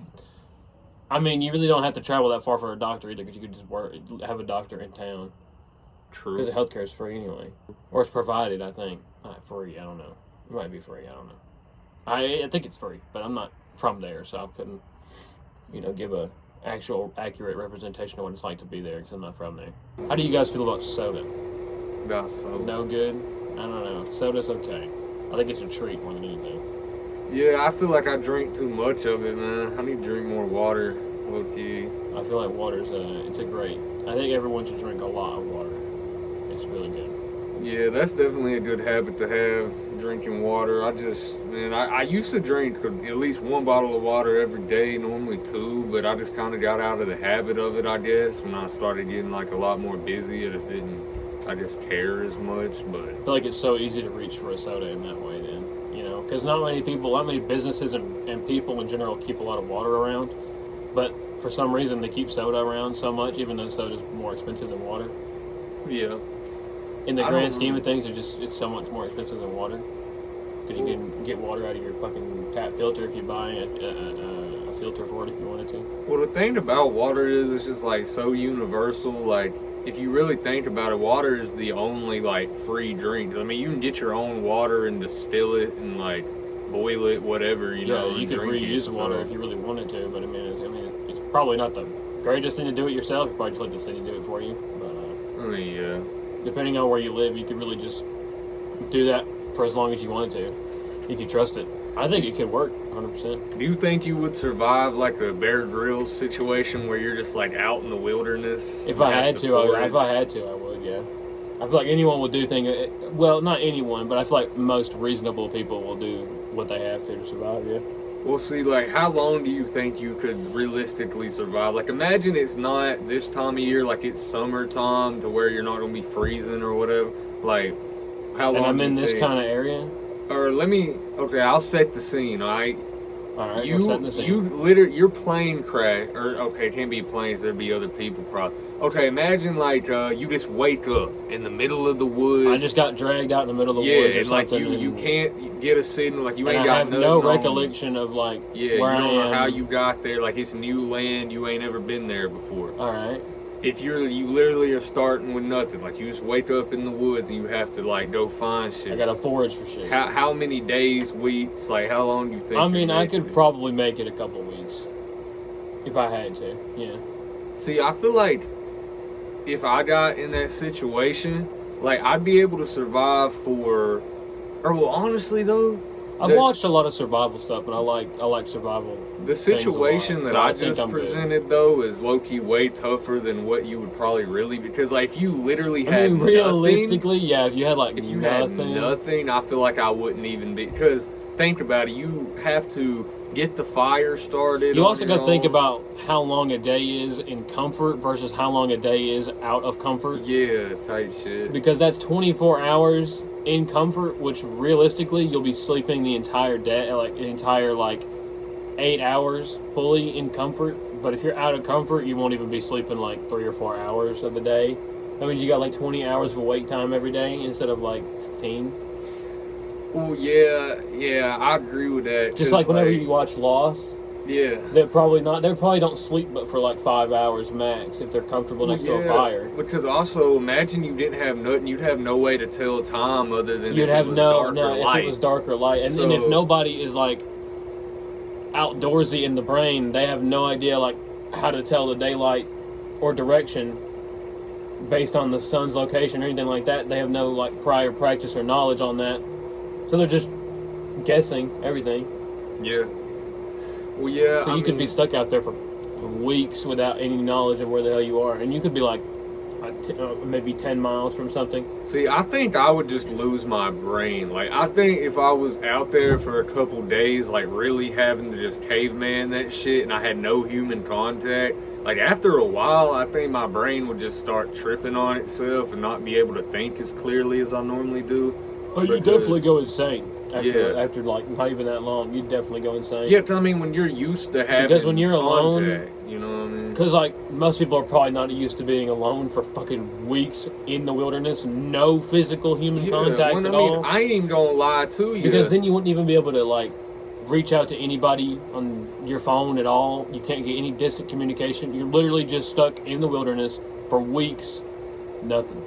don't have to travel that far for a doctor either, because you could just have a doctor in town. True. Because the healthcare is free anyway. Or it's provided, I think. Not free, I don't know. It might be free, I don't know. I think it's free, but I'm not from there, so I couldn't, give a actual accurate representation of what it's like to be there, because I'm not from there. How do you guys feel about soda? About soda. No good? I don't know. Soda's okay. I think it's a treat more than anything. Yeah, I feel like I drink too much of it, man. I need to drink more water, low key. I feel like water's it's a great. I think everyone should drink a lot of water. It's really good. Yeah, that's definitely a good habit to have, drinking water. I used to drink at least one bottle of water every day, normally two, but I just kind of got out of the habit of it, I guess, when I started getting like a lot more busy. I just care as much, but. I feel like it's so easy to reach for a soda in that way then, you know, because not many businesses and people in general keep a lot of water around, but for some reason they keep soda around so much, even though soda's more expensive than water. Yeah. In the grand scheme of things, it's so much more expensive than water. Because you can get water out of your fucking tap filter if you buy a filter for it if you wanted to. Well, the thing about water is it's just like so universal. Like, if you really think about it, water is the only like free drink. I mean, you can get your own water and distill it and like boil it, whatever, you know. You could reuse water if you really wanted to, but I mean, it's probably not the greatest thing to do it yourself. You probably just let the city do it for you. But I mean, yeah. Depending on where you live, you could really just do that for as long as you wanted to, if you trust it. I think it could work 100%. Do you think you would survive like a Bear Grylls situation where you're just like out in the wilderness? If I had to, I would, yeah. I feel like anyone would do things. Well, not anyone, but I feel like most reasonable people will do what they have to survive, yeah. Well, see, like, how long do you think you could realistically survive? Like, imagine it's not this time of year, like it's summertime to where you're not going to be freezing or whatever. Like, how long? And I'm in this kind of area? Or okay, I'll set the scene, all right? All right, I'm setting the scene. Your plane crash, or, okay, it can't be planes, there'd be other people probably. Okay, imagine, like, you just wake up in the middle of the woods. I just got dragged out in the middle of the woods or something. Yeah, you can't get a signal, like, you ain't got I have no recollection of, like, where I am. You don't know how you got there, like, it's new land, you ain't ever been there before. All right. If you literally are starting with nothing, like, you just wake up in the woods and you have to, like, go find shit. I gotta forage for shit. How many days, weeks, like, how long do you think? I mean, I could probably make it a couple weeks. If I had to, yeah. See, I feel like if I got in that situation, like, I'd be able to survive honestly, though, I've watched a lot of survival stuff, and I like survival. The situation that I just presented, though, is low-key way tougher than what you would probably really, because, like, if you literally had realistically, yeah, if you had, like, if you had nothing, I feel like I wouldn't even be, because, think about it, you have to get the fire started. You also got to think about how long a day is in comfort versus how long a day is out of comfort. Yeah, tight shit. Because that's 24 hours in comfort, which realistically you'll be sleeping the entire day, like an entire 8 hours fully in comfort. But if you're out of comfort, you won't even be sleeping like 3 or 4 hours of the day. That means you got like 20 hours of wake time every day instead of like 16. Oh yeah, I agree with that. Just like whenever you watch Lost. Yeah. They probably don't sleep but for like 5 hours max if they're comfortable next to a fire. Because also imagine you didn't have nothing, you'd have no way to tell time other than if it was dark or light. And then if nobody is like outdoorsy in the brain, they have no idea like how to tell the daylight or direction based on the sun's location or anything like that. They have no like prior practice or knowledge on that. So they're just guessing everything. Yeah. Well, yeah. So you could be stuck out there for weeks without any knowledge of where the hell you are, and you could be like maybe 10 miles from something. See, I think I would just lose my brain. Like, I think if I was out there for a couple days, like really having to just caveman that shit, and I had no human contact, like after a while, I think my brain would just start tripping on itself and not be able to think as clearly as I normally do. Oh, you definitely go insane. After like not even that long, you'd definitely go insane. Yeah, I mean, when you're used to having because when you're contact, alone, you know what I mean? Because like most people are probably not used to being alone for fucking weeks in the wilderness, no physical human contact at all. I ain't even gonna lie to you. Because then you wouldn't even be able to like reach out to anybody on your phone at all. You can't get any distant communication. You're literally just stuck in the wilderness for weeks, nothing.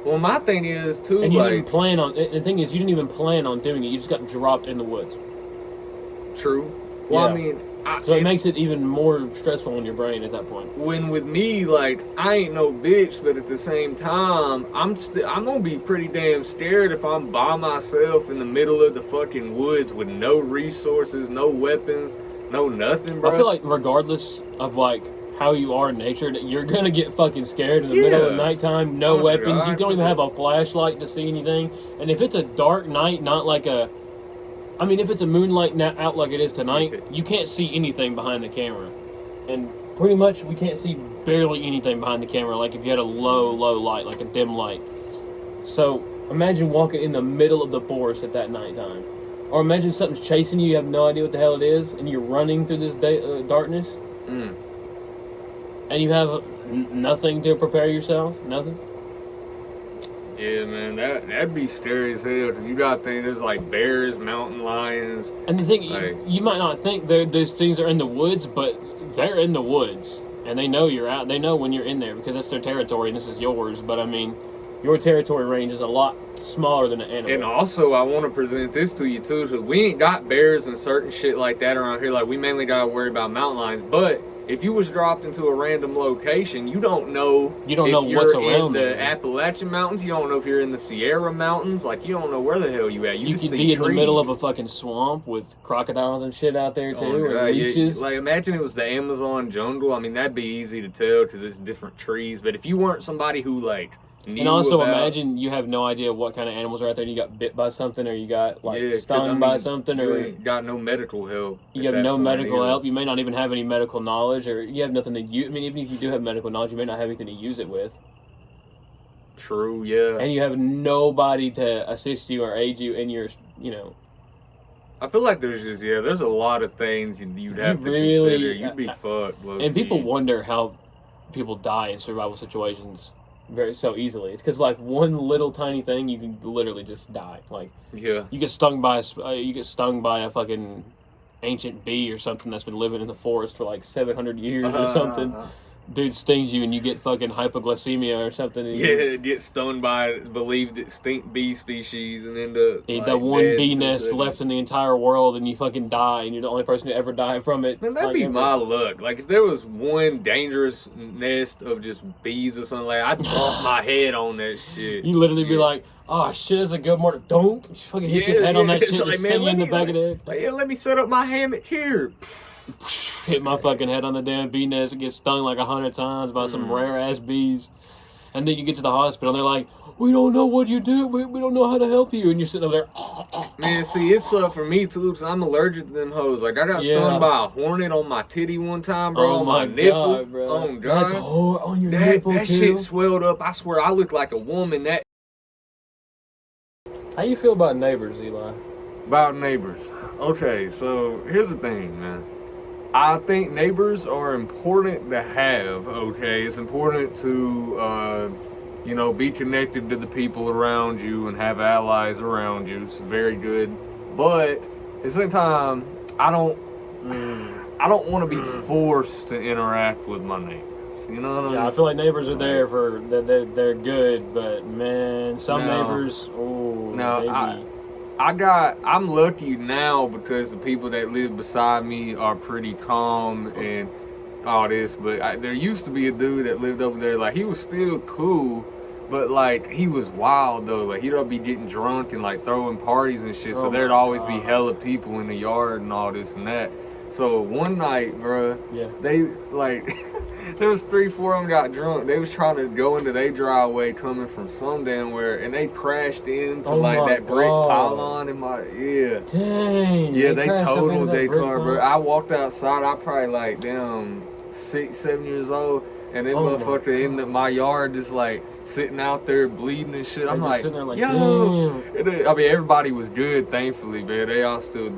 Well, my thing is too, and you didn't even plan on. The thing is, you didn't even plan on doing it. You just got dropped in the woods. True. Well, yeah. I mean, So it makes it even more stressful on your brain at that point. When with me, like, I ain't no bitch, but at the same time, I'm gonna be pretty damn scared if I'm by myself in the middle of the fucking woods with no resources, no weapons, no nothing, bro. I feel like regardless of like how you are in nature, that you're gonna get fucking scared in the middle of nighttime, no weapons, God, you don't even have a flashlight to see anything. And if it's a dark night, not like if it's a moonlight out like it is tonight, you can't see anything behind the camera. And pretty much we can't see barely anything behind the camera, like if you had a low light, like a dim light. So imagine walking in the middle of the forest at that nighttime. Or imagine something's chasing you, you have no idea what the hell it is, and you're running through this darkness. And you have nothing to prepare yourself? Nothing? Yeah, man, that'd be scary as hell, because you gotta think there's like bears, mountain lions. And the thing, you might not think those things are in the woods, but they're in the woods. And they know you're out. They know when you're in there, because that's their territory and this is yours. But I mean, your territory range is a lot smaller than an animal. And also, I want to present this to you too, because we ain't got bears and certain shit like that around here. Like, we mainly gotta worry about mountain lions. But if you was dropped into a random location, you don't know what's around in the there. Appalachian Mountains. You don't know if you're in the Sierra Mountains. Like, you don't know where the hell you at. You just could see be in the trees. middle of a fucking swamp with crocodiles and shit out there too, God, and leeches. Like, imagine it was the Amazon jungle. I mean, that'd be easy to tell because it's different trees. But if you weren't somebody who like knew and also about, imagine you have no idea what kind of animals are out there, and you got bit by something, or you got stung by something, you or ain't got no medical help. you have no medical help. You may not even have any medical knowledge, or you have nothing to use. I mean, even if you do have medical knowledge, you may not have anything to use it with. True, yeah. And you have nobody to assist you or aid you in your, I feel like there's a lot of things you'd have to consider. You'd be fucked. And people wonder how people die in survival situations so easily. It's because like one little tiny thing, you can literally just die. Like, you get stung by a fucking ancient bee or something that's been living in the forest for like 700 years or something. Dude stings you and you get fucking hypoglycemia or something. And get stung by believed extinct bee species and end up the one bee nest left in the entire world, and you fucking die, and you're the only person to ever die from it. Man, that'd be my luck. Like, if there was one dangerous nest of just bees or something, like, I'd bump my head on that shit. You literally be like, oh shit, that's a good morning. Don't you fucking hit your head on that shit and sting you in the back of the head. Like, let me set up my hammock here. Hit my fucking head on the damn bee nest and get stung like 100 times by some rare ass bees. And then you get to the hospital and they're like, we don't know what you do. We don't know how to help you. And you're sitting over there. Man, see, it's for me too, because I'm allergic to them hoes. Like, I got stung by a hornet on my titty one time, bro. On my nipple. God, bro. Oh, God. That's hard on your nipple, that too. shit swelled up. I swear, I look like a woman. How you feel about neighbors, Eli? About neighbors. Okay, so here's the thing, man. I think neighbors are important to have, okay? It's important to, be connected to the people around you and have allies around you. It's very good. But at the same time, I don't want to be forced to interact with my neighbors. You know what I mean? Yeah, I feel like neighbors are there for, they're good, but man, some neighbors, I'm lucky now because the people that live beside me are pretty calm and all this, but there used to be a dude that lived over there, like, he was still cool, but like, he was wild though. Like, he'd be getting drunk and like throwing parties and shit, so there'd always be hella people in the yard and all this and that. So one night, bro, they like there was 3-4 of them got drunk. They was trying to go into their driveway coming from some damn where, and they crashed into that brick pylon in my Dang. Yeah, they totaled their car, bro. I walked outside. I probably like 6-7 years old, and that motherfucker in my yard just like sitting out there bleeding and shit. I'm like, yo. Damn. I mean, everybody was good, thankfully, man. They all still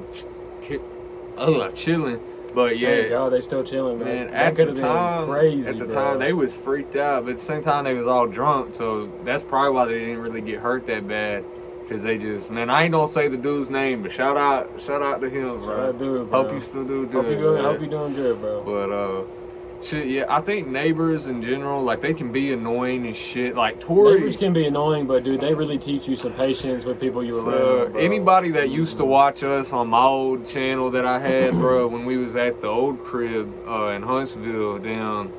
chilling. But yeah, thank God they still chilling, man. At the time, they was freaked out, but at the same time, they was all drunk, so that's probably why they didn't really get hurt that bad. Cause they just, I ain't gonna say the dude's name, but shout out to him, bro. Shout out, dude, bro. Hope you still do good. Hope you doing good, bro. But Shit, yeah, I think neighbors in general, like, they can be annoying as shit. Like, Tori. Neighbors can be annoying, but dude, they really teach you some patience with people you So, around, bro. anybody that used to watch us on my old channel that I had, bro, when we was at the old crib in Huntsville, down,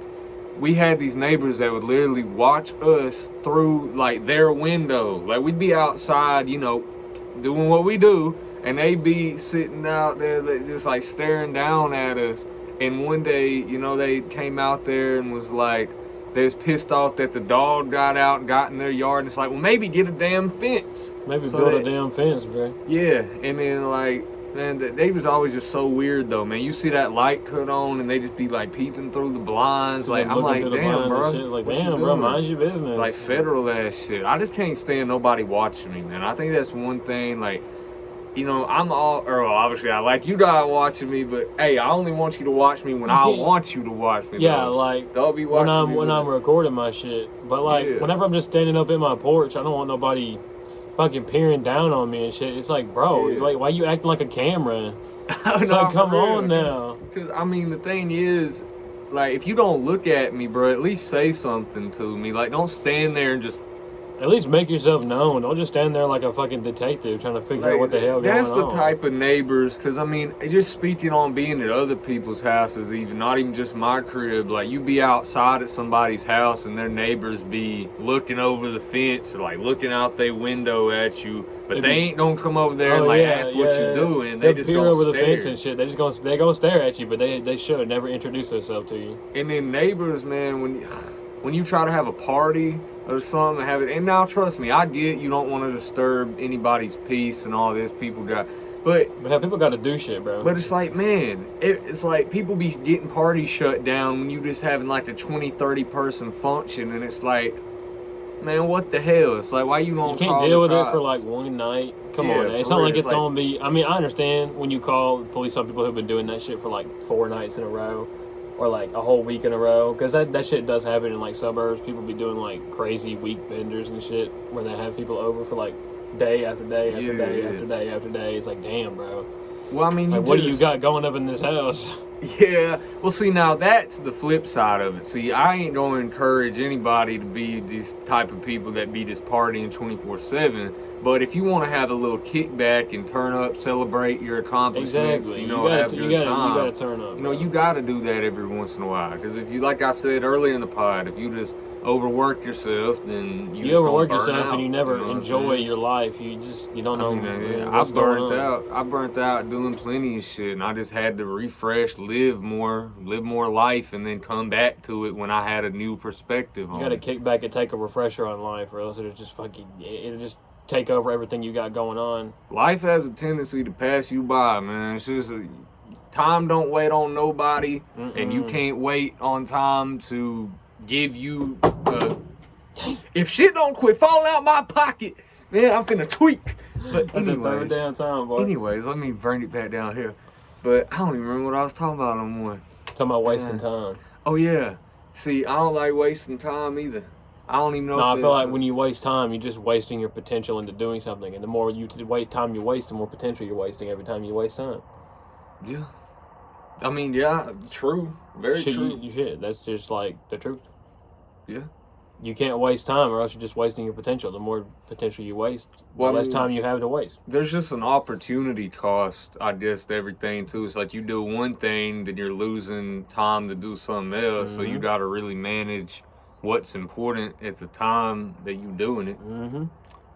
we had these neighbors that would literally watch us through, like, their window. Like, we'd be outside, you know, doing what we do, and they'd be sitting out there, just, like, staring down at us. And one day, you know, they came out there and was like, they was pissed off that the dog got out and got in their yard. And it's like, well, maybe get a damn fence. Maybe So build that- a damn fence, bro. Yeah, and then, like, man, they was always just so weird, though, man. You see that light cut on, and they just be, like, peeping through the blinds. So Like, they I'm looking like, through the damn, blinds bro. and shit. Like, what you damn, bro, doing? mind your business. Like, federal ass shit. I just can't stand nobody watching me, man. I think that's one thing, like, you know, obviously I like you guys watching me, but hey, I only want you to watch me when I can't- want you to watch me. Yeah, bro. like Don't be when watching me when I'm recording my shit. But like Yeah. whenever I'm just standing up in my porch, I don't want nobody fucking peering down on me and shit. It's like, bro, Yeah. like why you acting like a camera? It's Nah, like, come for real. on now. Because, I mean, the thing is, like, if you don't look at me, bro, at least say something to me. Like, don't stand there and just... At least make yourself known. Don't just stand there like a fucking detective trying to figure out what the hell going on. That's the type of neighbors, because, I mean, just speaking on being at other people's houses, even, not even just my crib, like, you be outside at somebody's house and their neighbors be looking over the fence or, like, looking out their window at you, but they ain't gonna come over there and, like, ask what you're doing. They just peer gonna over the stare. fence and shit. They gonna stare at you, but they should never introduce themselves to you. And then neighbors, man, when you try to have a party or something, have it. And now, trust me, I get you don't want to disturb anybody's peace and all this. People got, but But people got to do shit, bro. But it's like, man, it's like people be getting parties shut down when you just having like a 20, 30 person function, and it's like, man, what the hell? It's like, why you don't? You can't deal with it for like one night. Come on, it's not like it's gonna be. I mean, I understand when you call police on people who've been doing that shit for like 4 nights in a row, or like a whole week in a row, because that shit does happen in like suburbs. People be doing like crazy week benders and shit where they have people over for like day after day after day after day after day. It's like, damn, bro. Well, I mean, like, what do you got going up in this house? Yeah, well, see, now that's the flip side of it. See, I ain't gonna encourage anybody to be these type of people that be just partying 24/7. But if you want to have a little kickback and turn up, celebrate your accomplishments, Exactly. you know, have a good time. You gotta turn up. You know, you gotta do that every once in a while. Because if you, like I said earlier in the pod, if you just overwork yourself, then you overwork burn yourself out, and you never you know what I'm enjoy saying? your life. You don't know. I burnt out. I burnt out doing plenty of shit, and I just had to refresh, live more life, and then come back to it when I had a new perspective on You got to it. kick back and take a refresher on life, or else it'll just take over everything you got going on. Life has a tendency to pass you by, man. It's just time don't wait on nobody, and you can't wait on time to give you. If shit don't quit falling out my pocket, man, I'm finna tweak. But That's a third anyways, damn time, boy. anyways, let me bring it back down here. But I don't even remember what I was talking about no more. Talking about wasting time. Oh yeah. See, I don't like wasting time either. I don't even know. No, I feel like when you waste time, you're just wasting your potential into doing something. And the more time you waste, the more potential you're wasting every time you waste time. Yeah. I mean, yeah, true. Very true. You should. That's just like the truth. Yeah. You can't waste time, or else you're just wasting your potential. The more potential you waste, the less time you have to waste. There's just an opportunity cost, I guess, to everything, too. It's like you do one thing, then you're losing time to do something else. So you got to really manage what's important at the time that you're doing it.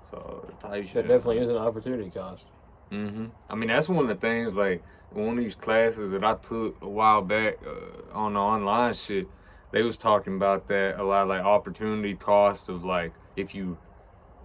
So There definitely is an opportunity cost. I mean, that's one of the things, like, one of these classes that I took a while back on the online shit, they was talking about that a lot, like opportunity cost of, like, if you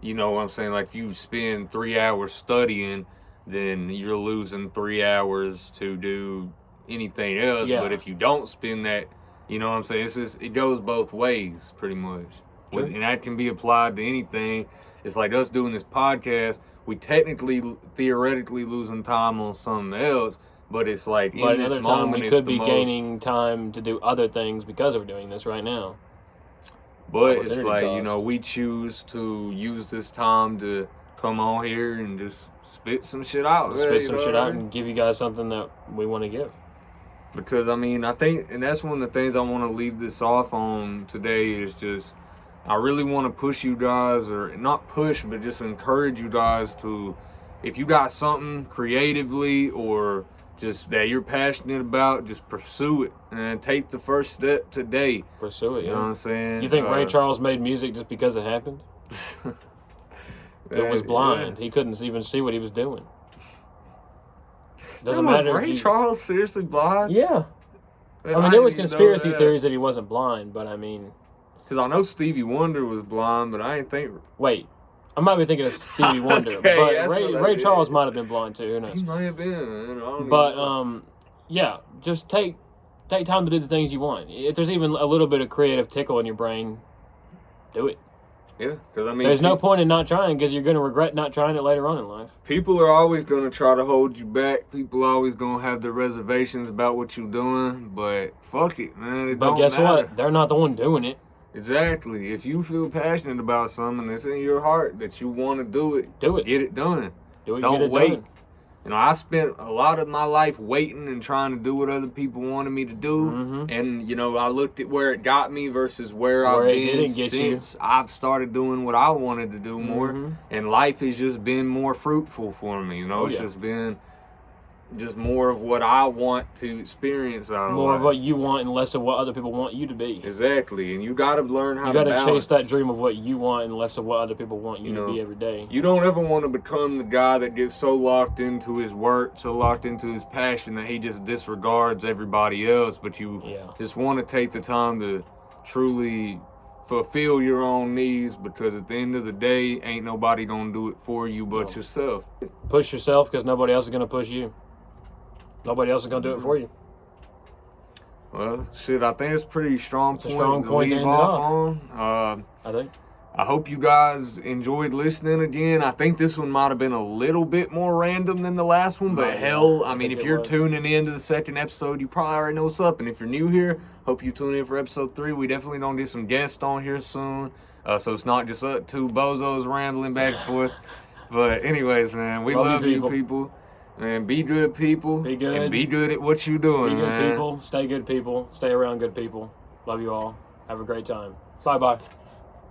know what I'm saying, like if you spend 3 hours studying, then you're losing 3 hours to do anything else. Yeah. But if you don't spend that, you know what I'm saying, it goes both ways pretty much. Sure. And that can be applied to anything. It's like us doing this podcast, we theoretically losing time on something else. But it's like in this moment, we could be gaining time to do other things because we're doing this right now. But it's like, you know, we choose to use this time to come on here and just spit some shit out. Spit some shit out and give you guys something that we want to give. Because, I mean, I think, and that's one of the things I want to leave this off on today is just, I really want to push you guys, or not push, but just encourage you guys to, if you got something creatively or just that you're passionate about, just pursue it and take the first step today. Pursue it, You know what I'm saying? You think Ray Charles made music just because it happened? It was blind. He couldn't even see what he was doing. Doesn't matter. Was Ray Charles seriously blind? Yeah. I mean, there was conspiracy theories that he wasn't blind, but I mean... Because I know Stevie Wonder was blind, but I ain't think... Wait. I might be thinking of Stevie Wonder, Okay, but Ray Charles might have been blind too. Who knows? He might have been, man. I don't But, know. yeah, just take time to do the things you want. If there's even a little bit of creative tickle in your brain, do it. Yeah, because I mean... There's no point in not trying because you're going to regret not trying it later on in life. People are always going to try to hold you back. People are always going to have their reservations about what you're doing, but fuck it, man. It But don't guess matter. what? They're not the one doing it. Exactly. If you feel passionate about something that's in your heart that you want to do it, Do it. Get it done. Do it. Don't Get it wait. done. You know, I spent a lot of my life waiting and trying to do what other people wanted me to do. Mm-hmm. And, you know, I looked at where it got me versus where I've Where it been didn't get you. since I've started doing what I wanted to do more. Mm-hmm. And life has just been more fruitful for me. You know, Oh, it's yeah. just been just more of what I want to experience out of More life. of what you want and less of what other people want you to be. Exactly. And you got to learn how You to got to balance. chase that dream of what you want and less of what other people want you You know, to be every day. You don't ever want to become the guy that gets so locked into his work, so locked into his passion that he just disregards everybody else. But you just want to take the time to truly fulfill your own needs, because at the end of the day, ain't nobody gonna do it for you but yourself. Push yourself because nobody else is going to push you. Nobody else is going to do it for you. Well, shit, I think it's a pretty strong It's a strong to point to leave end it off off. on. I think. I hope you guys enjoyed listening again. I think this one might have been a little bit more random than the last one, but Right, hell, yeah, I mean, think if it you're was. tuning in to the second episode, you probably already know what's up. And if you're new here, hope you tune in for episode 3. We definitely gonna get some guests on here soon, so it's not just two bozos rambling back and forth. But anyways, man, we love you people. Man, be good people. Be good. And be good at what you're doing, Be good man. people. Stay good people. Stay around good people. Love you all. Have a great time. Bye-bye.